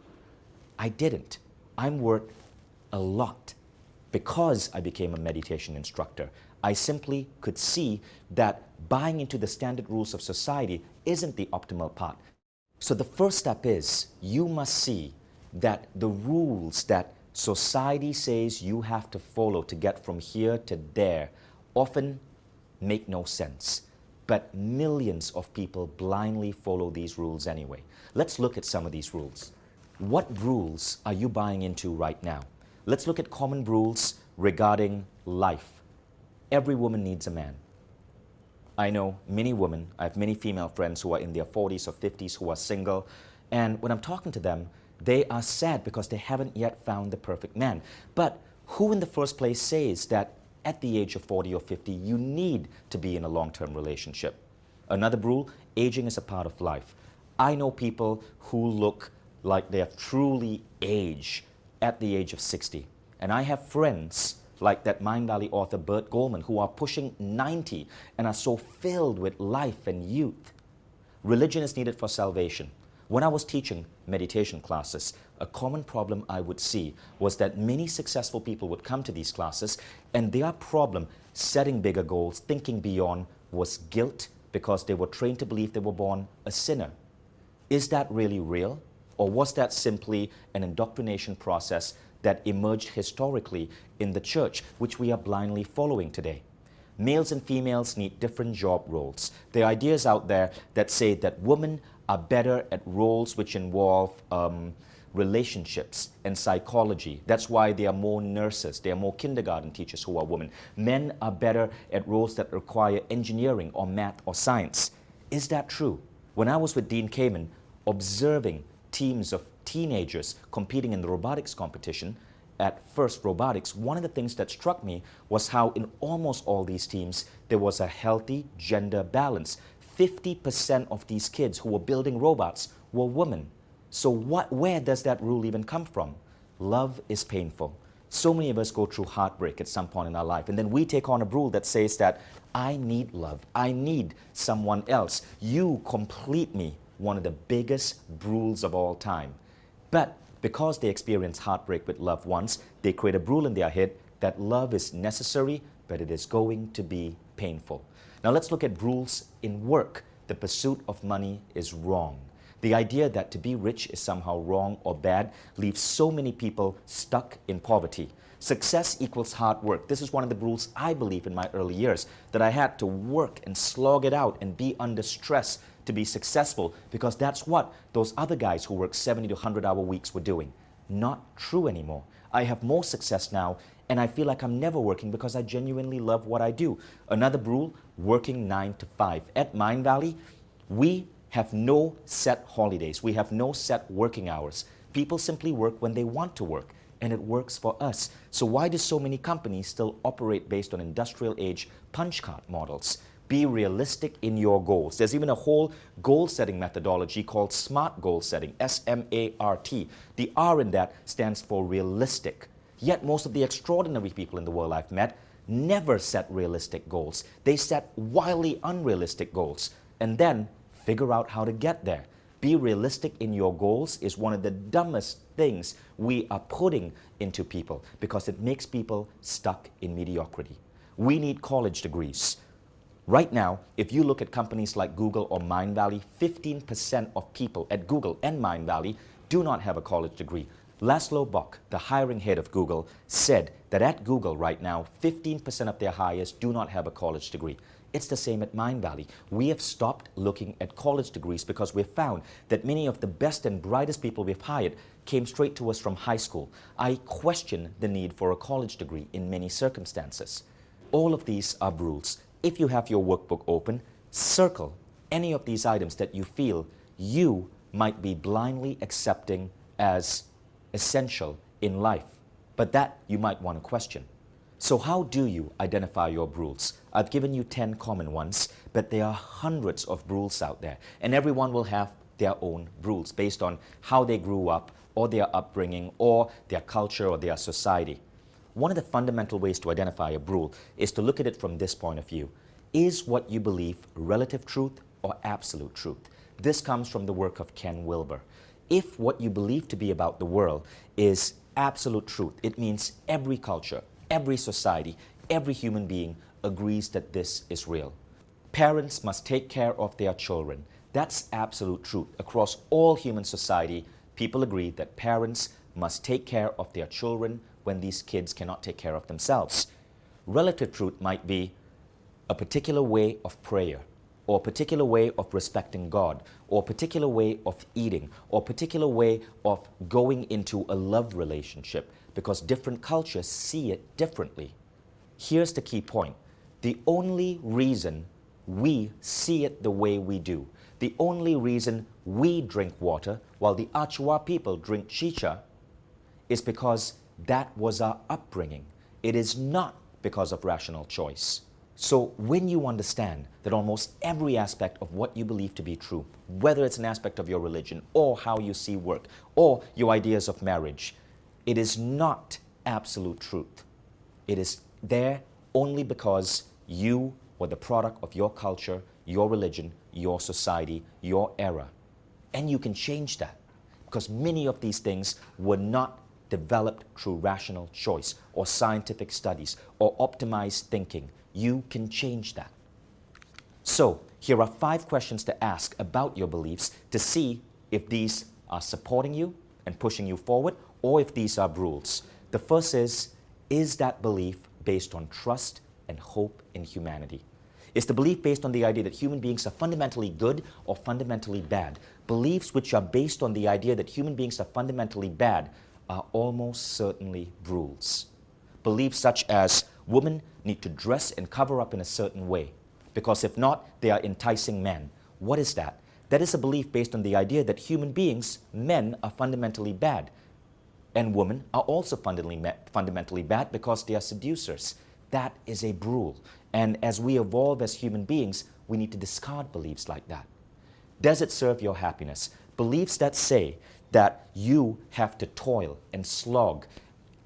I didn't. I'm worth a lot because I became a meditation instructor. I simply could see that buying into the standard rules of society isn't the optimal path. So the first step is you must see that the rules that society says you have to follow to get from here to there often make no sense. But millions of people blindly follow these rules anyway. Let's look at some of these rules. What rules are you buying into right now? Let's look at common rules regarding life. Every woman needs a man. I know many women, I have many female friends who are in their 40s or 50s who are single, and when I'm talking to them, they are sad because they haven't yet found the perfect man. But who in the first place says that at the age of 40 or 50, you need to be in a long-term relationship? Another rule, aging is a part of life. I know people who look like they have truly aged at the age of 60. And I have friends like that Mindvalley author Bert Goldman who are pushing 90 and are so filled with life and youth. Religion is needed for salvation. When I was teaching meditation classes, a common problem I would see was that many successful people would come to these classes and their problem setting bigger goals, thinking beyond, was guilt because they were trained to believe they were born a sinner. Is that really real? Or was that simply an indoctrination process that emerged historically in the church, which we are blindly following today? Males and females need different job roles. There are ideas out there that say that women are better at roles which involve relationships and psychology. That's why there are more nurses, there are more kindergarten teachers who are women. Men are better at roles that require engineering or math or science. Is that true? When I was with Dean Kamen, observing teams of teenagers competing in the robotics competition at First Robotics, one of the things that struck me was how in almost all these teams there was a healthy gender balance. 50% of these kids who were building robots were women. So where does that rule even come from? Love is painful. So many of us go through heartbreak at some point in our life, and then we take on a rule that says that I need love, I need someone else. You complete me, one of the biggest rules of all time. But because they experience heartbreak with loved ones, they create a rule in their head that love is necessary, but it is going to be painful. Now let's look at rules in work. The pursuit of money is wrong. The idea that to be rich is somehow wrong or bad leaves so many people stuck in poverty. Success equals hard work. This is one of the rules I believe in my early years, that I had to work and slog it out and be under stress to be successful, because that's what those other guys who work 70 to 100-hour weeks were doing. Not true anymore. I have more success now, and I feel like I'm never working because I genuinely love what I do. Another rule, working 9 to 5. At Mindvalley, we have no set holidays. We have no set working hours. People simply work when they want to work, and it works for us. So why do so many companies still operate based on industrial age punch card models? Be realistic in your goals. There's even a whole goal setting methodology called SMART goal setting, S-M-A-R-T. The R in that stands for realistic. Yet most of the extraordinary people in the world I've met never set realistic goals. They set wildly unrealistic goals and then figure out how to get there. Be realistic in your goals is one of the dumbest things we are putting into people because it makes people stuck in mediocrity. We need college degrees. Right now, if you look at companies like Google or Mindvalley, 15% of people at Google and Mindvalley do not have a college degree. Laszlo Bock, the hiring head of Google, said that at Google right now, 15% of their hires do not have a college degree. It's the same at Mindvalley. We have stopped looking at college degrees because we've found that many of the best and brightest people we've hired came straight to us from high school. I question the need for a college degree in many circumstances. All of these are rules. If you have your workbook open, circle any of these items that you feel you might be blindly accepting as essential in life, but that you might want to question. So how do you identify your rules? I've given you 10 common ones, but there are hundreds of rules out there, and everyone will have their own rules based on how they grew up, or their upbringing, or their culture, or their society. One of the fundamental ways to identify a rule is to look at it from this point of view. Is what you believe relative truth or absolute truth? This comes from the work of Ken Wilber. If what you believe to be about the world is absolute truth, it means every culture, every society, every human being agrees that this is real. Parents must take care of their children. That's absolute truth. Across all human society, people agree that parents must take care of their children when these kids cannot take care of themselves. Relative truth might be a particular way of prayer, or a particular way of respecting God, or a particular way of eating, or a particular way of going into a love relationship, because different cultures see it differently. Here's the key point. The only reason we see it the way we do, the only reason we drink water while the Achua people drink chicha, is because that was our upbringing. It is not because of rational choice. So when you understand that almost every aspect of what you believe to be true, whether it's an aspect of your religion or how you see work or your ideas of marriage, it is not absolute truth. It is there only because you were the product of your culture, your religion, your society, your era. And you can change that because many of these things were not developed through rational choice or scientific studies or optimized thinking. You can change that. So here are 5 questions to ask about your beliefs to see if these are supporting you and pushing you forward or if these are rules. The first is that belief based on trust and hope in humanity? Is the belief based on the idea that human beings are fundamentally good or fundamentally bad? Beliefs which are based on the idea that human beings are fundamentally bad are almost certainly rules. Beliefs such as women need to dress and cover up in a certain way, because if not, they are enticing men. What is that? That is a belief based on the idea that human beings, men, are fundamentally bad. And women are also fundamentally bad because they are seducers. That is a rule. And as we evolve as human beings, we need to discard beliefs like that. Does it serve your happiness? Beliefs that say that you have to toil and slog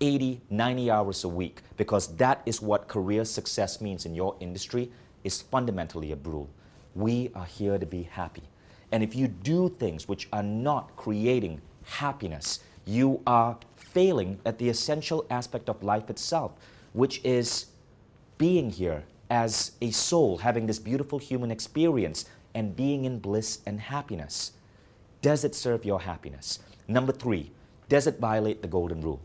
80, 90 hours a week because that is what career success means in your industry is fundamentally a rule. We are here to be happy. And if you do things which are not creating happiness, you are failing at the essential aspect of life itself, which is being here as a soul, having this beautiful human experience and being in bliss and happiness. Does it serve your happiness? Number 3, does it violate the golden rule?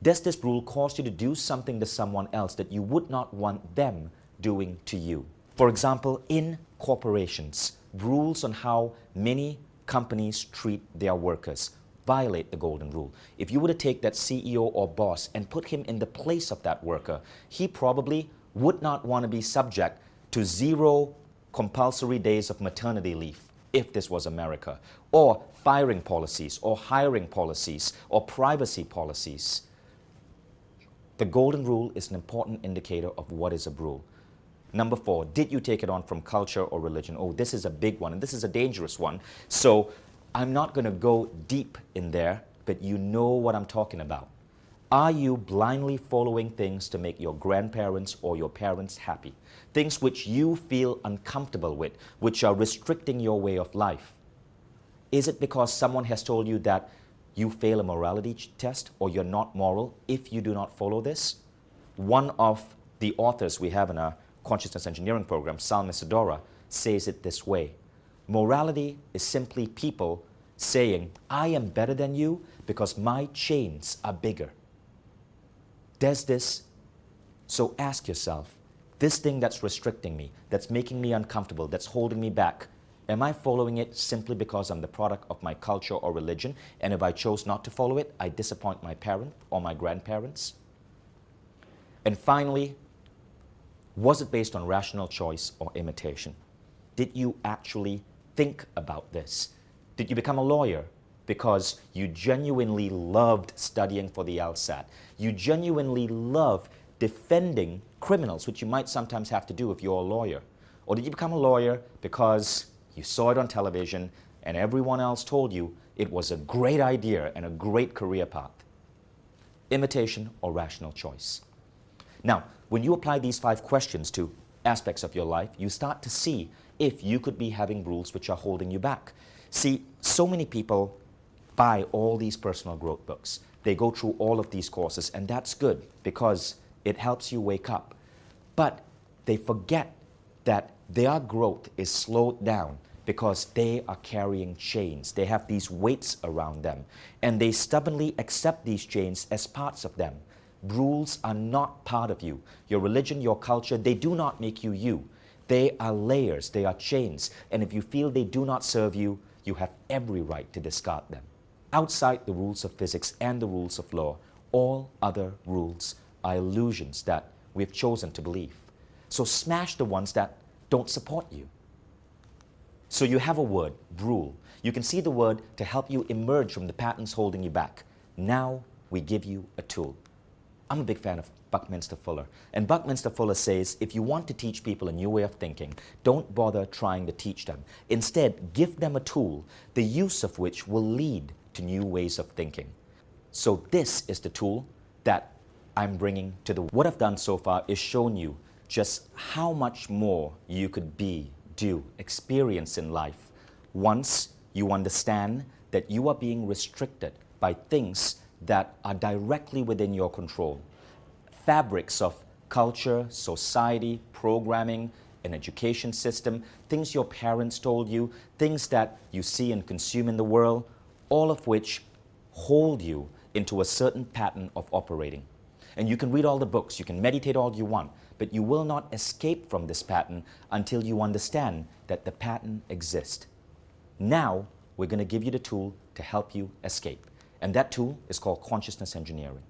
Does this rule cause you to do something to someone else that you would not want them doing to you? For example, in corporations, rules on how many companies treat their workers violate the golden rule. If you were to take that CEO or boss and put him in the place of that worker, he probably would not want to be subject to 0 compulsory days of maternity leave if this was America, or firing policies, or hiring policies, or privacy policies. The golden rule is an important indicator of what is a rule. Number 4, did you take it on from culture or religion? Oh, this is a big one, and this is a dangerous one. So I'm not going to go deep in there, but you know what I'm talking about. Are you blindly following things to make your grandparents or your parents happy? Things which you feel uncomfortable with, which are restricting your way of life. Is it because someone has told you that you fail a morality test or you're not moral if you do not follow this? One of the authors we have in our consciousness engineering program, Salma Sidora, says it this way. Morality is simply people saying, I am better than you because my chains are bigger. Does this? So ask yourself, this thing that's restricting me, that's making me uncomfortable, that's holding me back, am I following it simply because I'm the product of my culture or religion, and if I chose not to follow it, I disappoint my parent or my grandparents? And finally, was it based on rational choice or imitation? Did you actually think about this? Did you become a lawyer because you genuinely loved studying for the LSAT? You genuinely love defending criminals, which you might sometimes have to do if you're a lawyer? Or did you become a lawyer because you saw it on television and everyone else told you it was a great idea and a great career path? Imitation or rational choice? Now, when you apply these 5 questions to aspects of your life, you start to see if you could be having rules which are holding you back. See, so many people buy all these personal growth books. They go through all of these courses, and that's good because it helps you wake up. But they forget that their growth is slowed down because they are carrying chains. They have these weights around them, and they stubbornly accept these chains as parts of them. Rules are not part of you. Your religion, your culture, they do not make you you. They are layers, they are chains, and if you feel they do not serve you, you have every right to discard them. Outside the rules of physics and the rules of law, all other rules are illusions that we have chosen to believe. So smash the ones that don't support you. So you have a word, rule. You can see the word to help you emerge from the patterns holding you back. Now we give you a tool. I'm a big fan of Buckminster Fuller. And Buckminster Fuller says, if you want to teach people a new way of thinking, don't bother trying to teach them. Instead, give them a tool, the use of which will lead to new ways of thinking. So this is the tool that I'm bringing to the... What I've done so far is shown you just how much more you could be, do, experience in life once you understand that you are being restricted by things that are directly within your control. Fabrics of culture, society, programming, an education system, things your parents told you, things that you see and consume in the world, all of which hold you into a certain pattern of operating. And you can read all the books, you can meditate all you want, but you will not escape from this pattern until you understand that the pattern exists. Now, we're going to give you the tool to help you escape. And that tool is called consciousness engineering.